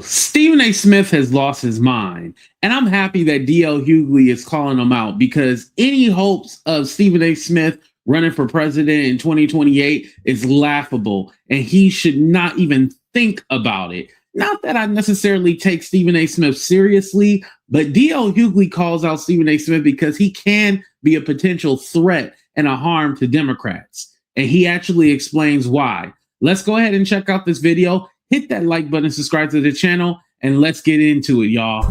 Stephen A. Smith has lost his mind, and I'm happy that D.L. Hughley is calling him out, because any hopes of Stephen A. Smith running for president in 2028 is laughable, and he should not even think about it. Not that I necessarily take Stephen A. Smith seriously, but D.L. Hughley calls out Stephen A. Smith because he can be a potential threat and a harm to Democrats, and he actually explains why. Let's go ahead and check out this video. Hit that like button, subscribe to the channel, and let's get into it, y'all.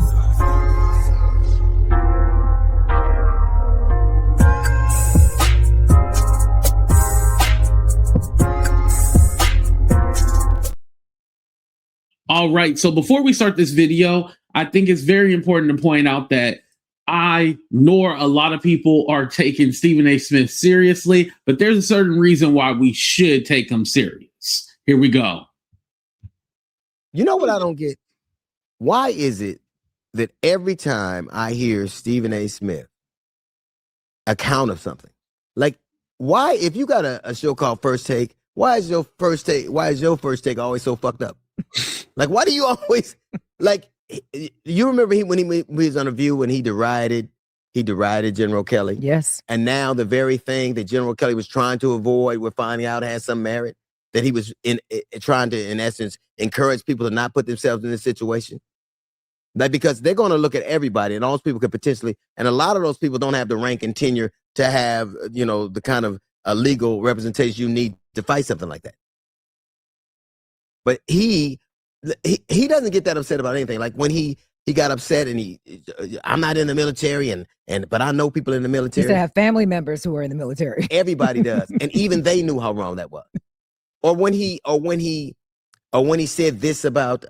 All right, so before we start this video, I think it's very important to point out that I nor a lot of people are taking Stephen A. Smith seriously, but there's a certain reason why we should take him serious. Here we go. You know what I don't get? Why is it that every time I hear Stephen A. Smith account of something, like, why, if you got a show called First Take, why is your first take always so fucked up? Like, why do you always, like, you remember when he was on a View when he derided General Kelly? Yes. And now the very thing that General Kelly was trying to avoid, we're finding out has some merit, that he was trying to, in essence, encourage people to not put themselves in this situation. Like, because they're going to look at everybody, and all those people could potentially, and a lot of those people don't have the rank and tenure to have, you know, the kind of legal representation you need to fight something like that. But he doesn't get that upset about anything. Like when he got upset and I'm not in the military but I know people in the military. He used to have family members who are in the military. Everybody does. And even they knew how wrong that was. Or when he said this about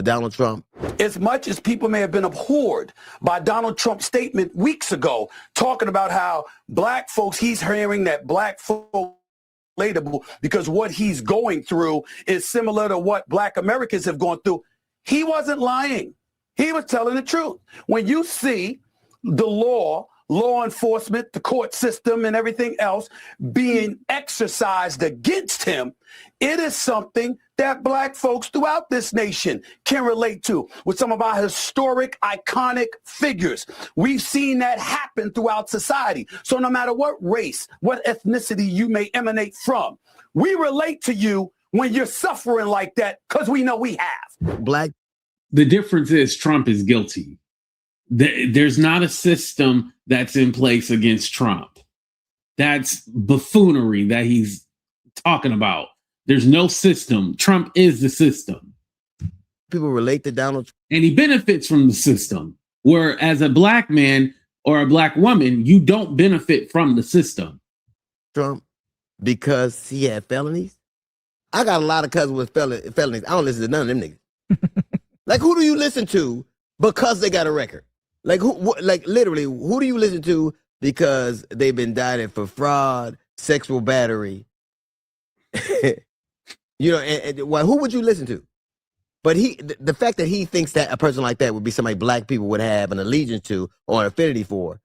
Donald Trump. As much as people may have been abhorred by Donald Trump's statement weeks ago, talking about how black folks, he's hearing that black folks relatable because what he's going through is similar to what black Americans have gone through. He wasn't lying. He was telling the truth. When you see the law enforcement, the court system, and everything else being exercised against him, it is something that black folks throughout this nation can relate to with some of our historic, iconic figures. We've seen that happen throughout society. So no matter what race, what ethnicity you may emanate from, we relate to you when you're suffering like that because we know we have. Black. The difference is Trump is guilty. There's not a system that's in place against Trump. That's buffoonery that he's talking about. There's no system. Trump is the system. People relate to Donald Trump. And he benefits from the system. Where as a black man or a black woman, you don't benefit from the system. Trump, because he had felonies. I got a lot of cousins with felonies. I don't listen to none of them niggas. Like, who do you listen to because they got a record? Like, literally, who do you listen to because they've been indicted for fraud, sexual battery? You know, who would you listen to? But the fact that he thinks that a person like that would be somebody black people would have an allegiance to or an affinity for,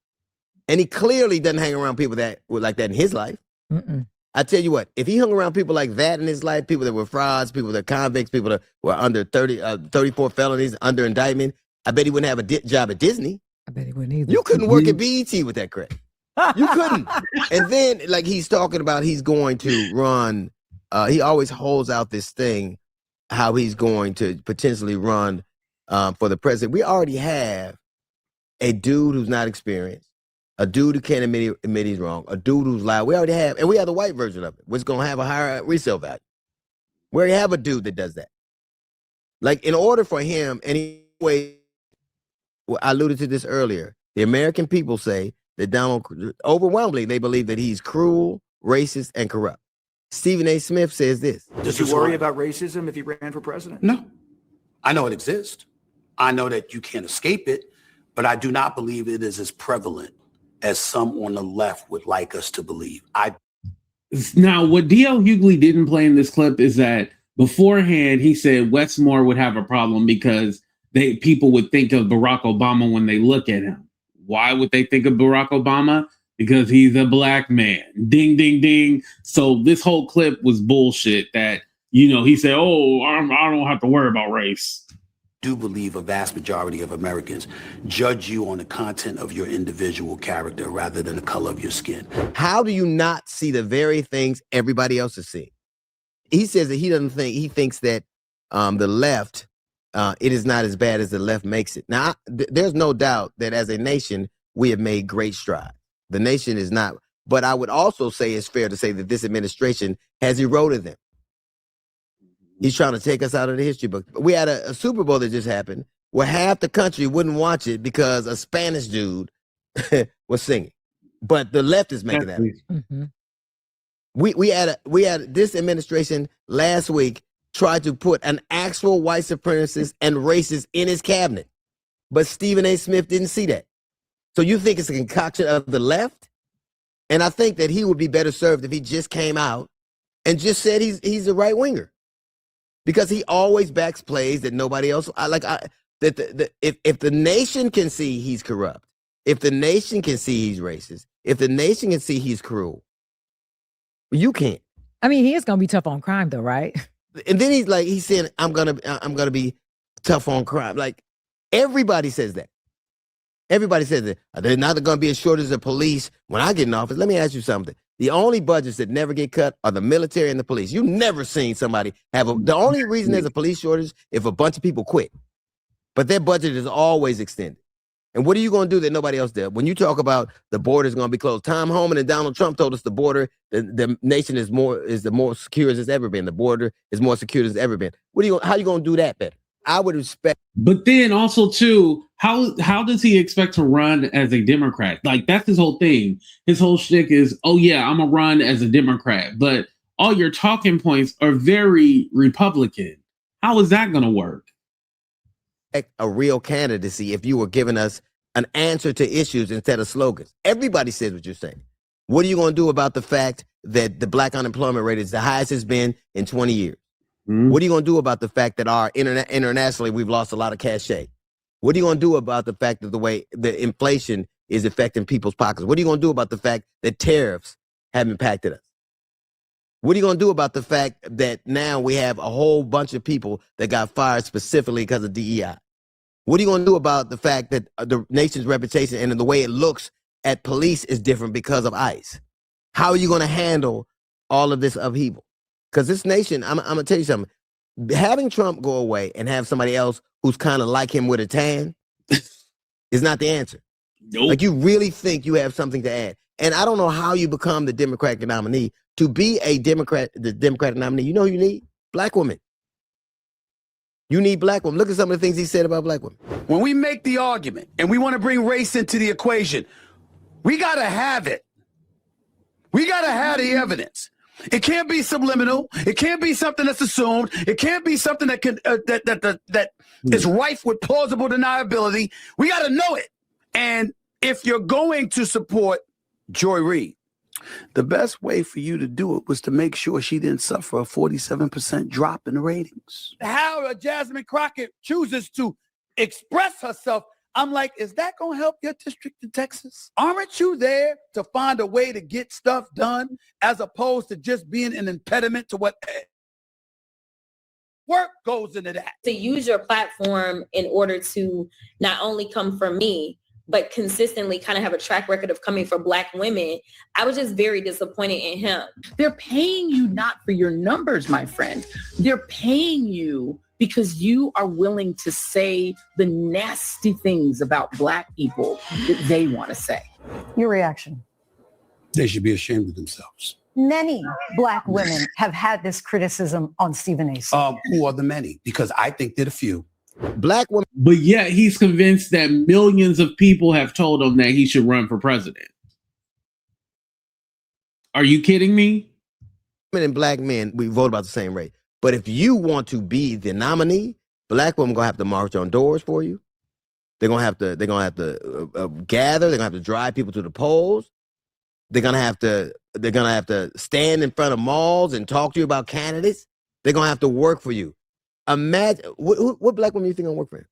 and he clearly doesn't hang around people that were like that in his life. Mm-mm. I tell you what, if he hung around people like that in his life, people that were frauds, people that were convicts, people that were under 34 felonies, under indictment, I bet he wouldn't have a job at Disney. I bet he wouldn't either. You couldn't work at BET with that crap. You couldn't. And then, like, he's talking about he's going to run. He always holds out this thing, how he's going to potentially run for the president. We already have a dude who's not experienced, a dude who can't admit he's wrong, a dude who's loud. We already have, and we have the white version of it, which is going to have a higher resale value. We already have a dude that does that. Like, in order for him, anyway, well, I alluded to this earlier, the American people say that overwhelmingly, they believe that he's cruel, racist, and corrupt. Stephen A. Smith says this. Does you worry about racism if he ran for president? No. I know it exists. I know that you can't escape it, but I do not believe it is as prevalent as some on the left would like us to believe. Now, what D.L. Hughley didn't play in this clip is that beforehand, he said Westmore would have a problem because people would think of Barack Obama when they look at him. Why would they think of Barack Obama? Because he's a black man. Ding, ding, ding. So this whole clip was bullshit that he said, "Oh, I don't have to worry about race." Do believe a vast majority of Americans judge you on the content of your individual character rather than the color of your skin. How do you not see the very things everybody else is seeing? He says that he thinks that the left, it is not as bad as the left makes it. Now, there's no doubt that as a nation, we have made great strides. The nation is not, but I would also say it's fair to say that this administration has eroded them. He's trying to take us out of the history book. We had a Super Bowl that just happened where half the country wouldn't watch it because a Spanish dude was singing. But the left is making that. Mm-hmm. We had this administration last week tried to put an actual white supremacist and racist in his cabinet. But Stephen A. Smith didn't see that. So you think it's a concoction of the left? And I think that he would be better served if he just came out and just said he's a right winger. Because he always backs plays that nobody else. If the nation can see he's corrupt, if the nation can see he's racist, if the nation can see he's cruel, you can't. I mean, he is going to be tough on crime, though, right? And then he's saying, I'm gonna be tough on crime. Like everybody says that. Everybody says that. There's not going to be a shortage of police when I get in office. Let me ask you something. The only budgets that never get cut are the military and the police. You've never seen somebody the only reason there's a police shortage if a bunch of people quit. But their budget is always extended. And what are you going to do that nobody else did? When you talk about the border is going to be closed, Tom Homan and Donald Trump told us the border, the nation is the more secure as it's ever been. The border is more secure as it's ever been. How are you going to do that better? I would expect. But then also too, how does he expect to run as a Democrat? Like that's his whole thing. His whole shtick is, oh yeah, I'm gonna run as a Democrat. But all your talking points are very Republican. How is that gonna work? A real candidacy if you were giving us an answer to issues instead of slogans. Everybody says what you're saying. What are you gonna do about the fact that the black unemployment rate is the highest it's been in 20 years? What are you going to do about the fact that our internationally we've lost a lot of cachet? What are you going to do about the fact that the way the inflation is affecting people's pockets? What are you going to do about the fact that tariffs have impacted us? What are you going to do about the fact that now we have a whole bunch of people that got fired specifically because of DEI? What are you going to do about the fact that the nation's reputation and the way it looks at police is different because of ICE? How are you going to handle all of this upheaval? Because this nation, I'm going to tell you something. Having Trump go away and have somebody else who's kind of like him with a tan is not the answer. Nope. Like you really think you have something to add. And I don't know how you become the Democratic nominee. To be the Democratic nominee, you know who you need? Black women. You need black women. Look at some of the things he said about black women. When we make the argument and we want to bring race into the equation, we got to have it. We got to have the evidence. It can't be subliminal. It can't be something that's assumed. It can't be something that can that is rife with plausible deniability. We got to know it. And if you're going to support Joy Reid, the best way for you to do it was to make sure she didn't suffer a 47% drop in the ratings. How Jasmine Crockett chooses to express herself, I'm like, is that going to help your district in Texas? Aren't you there to find a way to get stuff done as opposed to just being an impediment to what work goes into that? To use your platform in order to not only come for me, but consistently kind of have a track record of coming for Black women, I was just very disappointed in him. They're paying you not for your numbers, my friend. They're paying you because you are willing to say the nasty things about Black people that they want to say. Your reaction? They should be ashamed of themselves. Many Black women have had this criticism on Stephen A. Smith. Who are the many? Because I think they're the few. Black women. But yet he's convinced that millions of people have told him that he should run for president. Are you kidding me? Women and black men, we vote about the same rate. But if you want to be the nominee, black women gonna have to march on doors for you. They're gonna have to gather. They're gonna have to drive people to the polls. They're gonna have to stand in front of malls and talk to you about candidates. They're gonna have to work for you. Imagine what black woman you think gonna work for him?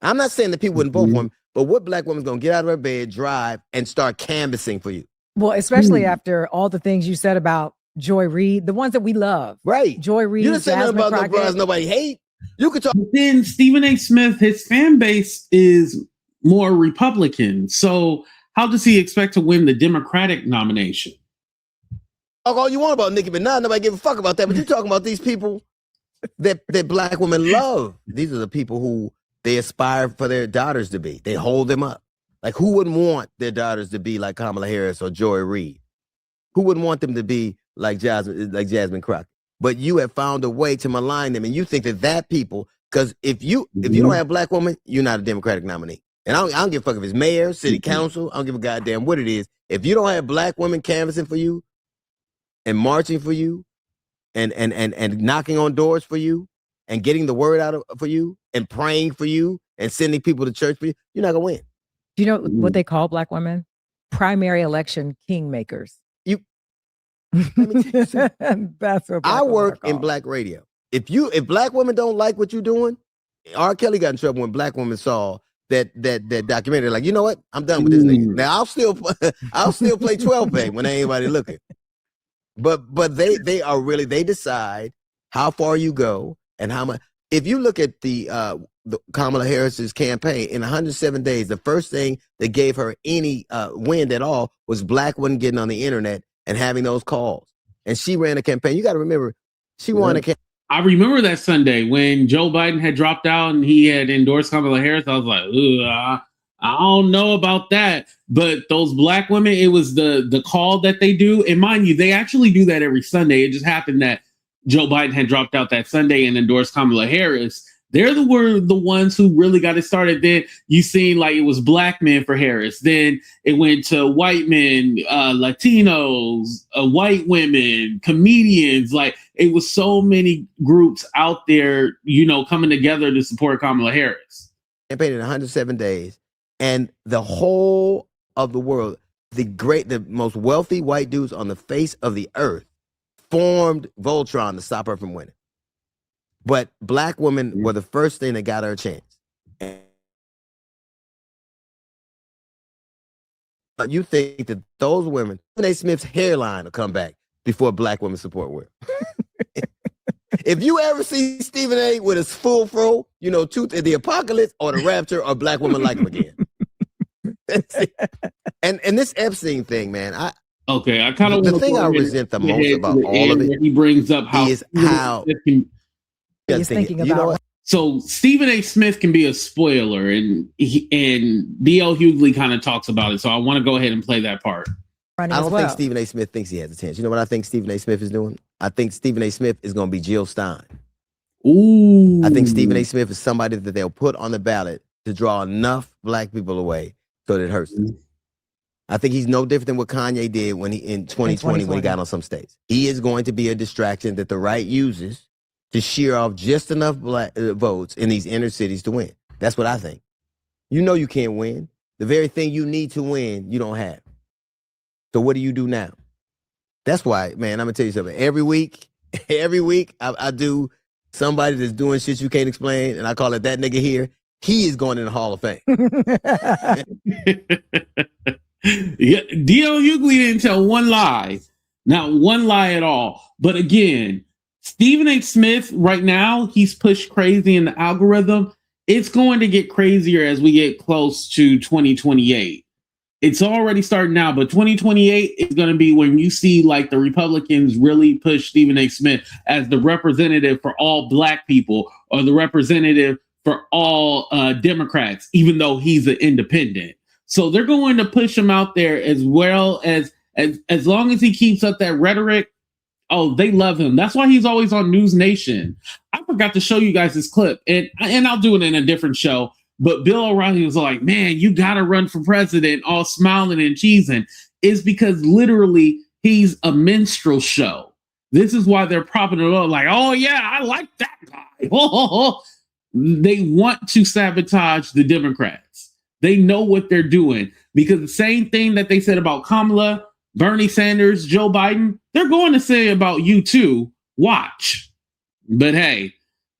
I'm not saying that people wouldn't vote for him, but what black woman's gonna get out of her bed, drive, and start canvassing for you? Well, especially after all the things you said about Joy Reid, the ones that we love. Right. Joy Reid. You didn't say nothing about no brothers nobody hate. You could talk. But then Stephen A. Smith, his fan base is more Republican. So how does he expect to win the Democratic nomination? Talk all you want about Nicki Minaj. Nobody give a fuck about that. But you're talking about these people that black women love. These are the people who they aspire for their daughters to be. They hold them up. Like, who wouldn't want their daughters to be like Kamala Harris or Joy Reid? Who wouldn't want them to be like Jasmine Crockett? But you have found a way to malign them, and you think that people, because if you don't have a black woman, you're not a Democratic nominee. And I don't give a fuck if it's mayor, city council. I don't give a goddamn what it is. If you don't have black women canvassing for you and marching for you and knocking on doors for you and getting the word out for you and praying for you and sending people to church for you, you're not gonna win. Do you know what they call black women? Primary election kingmakers. Let me tell you something. That's what I work in black radio. If black women don't like what you're doing, R. Kelly got in trouble when black women saw that documentary. Like, you know what? I'm done with this nigga. Now I'll still play 12 pay when ain't anybody looking. But they are really, they decide how far you go and how much. If you look at the Kamala Harris's campaign in 107 days, the first thing that gave her any wind at all was black women getting on the internet and having those calls. And she ran a campaign. You got to remember, she won a campaign. I remember that Sunday when Joe Biden had dropped out and he had endorsed Kamala Harris. I was like, I don't know about that. But those black women, it was the call that they do. And mind you, they actually do that every Sunday. It just happened that Joe Biden had dropped out that Sunday and endorsed Kamala Harris. They're the ones who really got it started. Then you seen like it was black men for Harris. Then it went to white men, Latinos, white women, comedians. Like it was so many groups out there, coming together to support Kamala Harris. Campaign in 107 days, and the whole of the world, the most wealthy white dudes on the face of the earth, formed Voltron to stop her from winning. But black women were the first thing that got her a chance. But you think that those women, Stephen A. Smith's hairline will come back before black women support will. If you ever see Stephen A. with his full fro, the apocalypse or the rapture, or black women like him again. and this Epstein thing, man, I kind of the thing I resent the most about all of it. He brings up how he's thinking about. So Stephen A. Smith can be a spoiler, and D.L. Hughley kind of talks about it. So I want to go ahead and play that part. I don't think Stephen A. Smith thinks he has a chance. You know what I think Stephen A. Smith is doing? I think Stephen A. Smith is going to be Jill Stein. Ooh. I think Stephen A. Smith is somebody that they'll put on the ballot to draw enough black people away so that it hurts them. I think he's no different than what Kanye did when in 2020 when he got on some states. He is going to be a distraction that the right uses to shear off just enough black votes in these inner cities to win. That's what I think. You can't win. The very thing you need to win, you don't have. So what do you do now? That's why, man, I'm going to tell you something. Every week, I do somebody that's doing shit you can't explain, and I call it that nigga here. He is going in the Hall of Fame. Yeah, D.L. Hughley didn't tell one lie. Not one lie at all. But again, Stephen A. Smith, right now, he's pushed crazy in the algorithm. It's going to get crazier as we get close to 2028. It's already starting now, but 2028 is going to be when you see like the Republicans really push Stephen A. Smith as the representative for all black people or the representative for all Democrats, even though he's an independent. So they're going to push him out there as well as long as he keeps up that rhetoric. Oh, they love him. That's why he's always on News Nation. I forgot to show you guys this clip, and I'll do it in a different show. But Bill O'Reilly was like, man, you got to run for president, all smiling and cheesing. It's because literally he's a minstrel show. This is why they're propping it up like, oh, yeah, I like that guy. They want to sabotage the Democrats. They know what they're doing because the same thing that they said about Kamala, Bernie Sanders, Joe Biden, they're going to say about you too. Watch. But hey,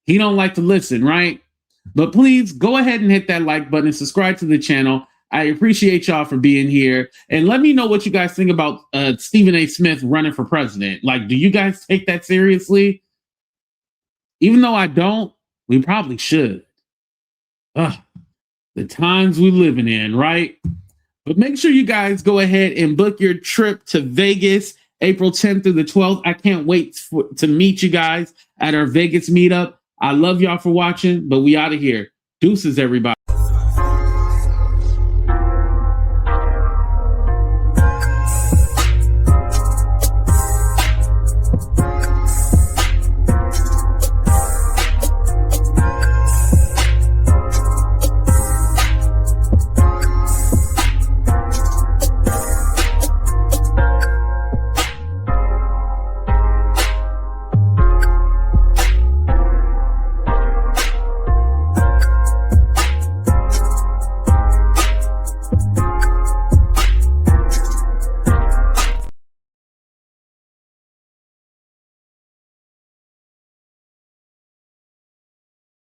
he don't like to listen, right? But please go ahead and hit that like button and subscribe to the channel. I appreciate y'all for being here. And let me know what you guys think about Stephen A. Smith running for president. Like, do you guys take that seriously? Even though I don't, we probably should. The times we're living in, right? But make sure you guys go ahead and book your trip to Vegas, April 10th through the 12th. I can't wait to meet you guys at our Vegas meetup. I love y'all for watching, but we out of here. Deuces, everybody.